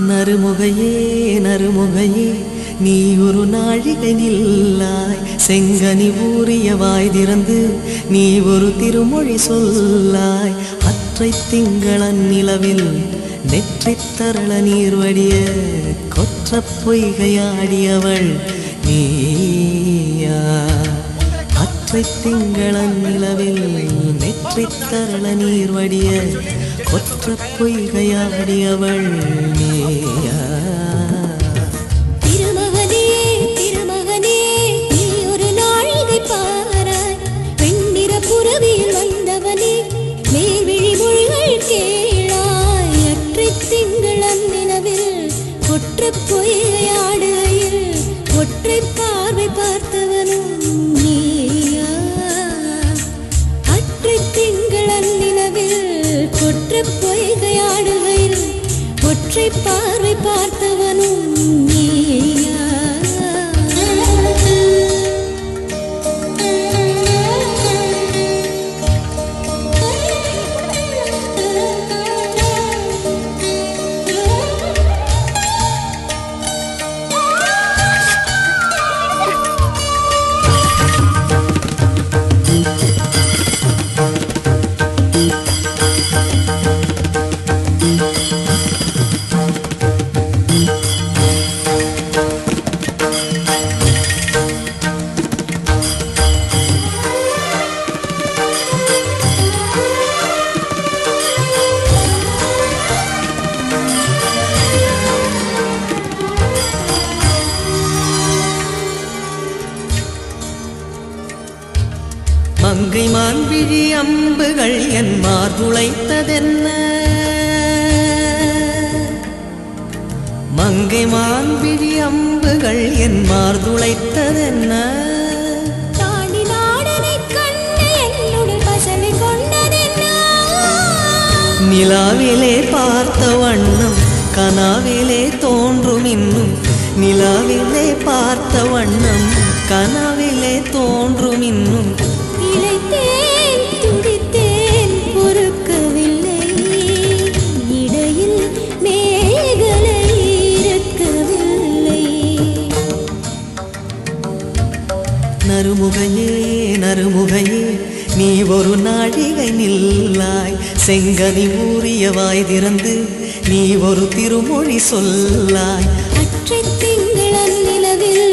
நறுமுகையே நறுமுகையே நீ ஒரு நாழிகை நில்லாய் செங்கனி ஊறிய வாய் திறந்து நீ ஒரு திருமொழி சொல்லாய் அற்றை திங்களன் நிலவில் நெற்றித் தரள நீர் வடிய கொற்ற பொய்கையாடியவள் நீயா அற்றை திங்களன் நிலவில் நெற்றித் தரள நீர் வடிய கொற்ற பொய்கையாடியவள் நீயா திருமகனே திருமகனே நீ ஒரு நாழிகை பாராய் வெண்ணிற புறவியில் வந்தவனே மேல்விழி மொழிகள் கேளாய் அற்றை திங்களன் நிலவில் கொற்ற பொய்கையாடுகையில் ஒற்றை பார்வை பார்த்தவனும் நீயா அற்றை திங்களன் நிலவில் கொற்ற பொய்கையாடுகையில் ஒற்றை பார்வை பார்த்தவனும் நீயா மங்கை மான்விழி அம்புகள் என் மார்புளைத்ததென்ன மங்கை மான்விழி அம்புகள் என் மார்புளைத்ததென்ன தாண்டி நாடனை கண்டு என்னுடன் பசலை கொண்டதென்ன நிலாவிலே பார்த்த வண்ணம் கனாவிலே தோன்றும் இன்னும் நிலாவிலே பார்த்த வண்ணம் கனாவிலே தோன்றும் இன்னும் இளைத்தேன் துடித்தேன் பொறுக்கவில்லை இடையில் மேகலை இருக்கவில்லை நறுமுகையே நறுமுகையே நீ ஒரு நாழிகை நில்லாய் செங்கனி ஊறிய வாய் திறந்து நீ ஒரு திருமொழி சொல்லாய் அற்றை திங்களன் நிலவில்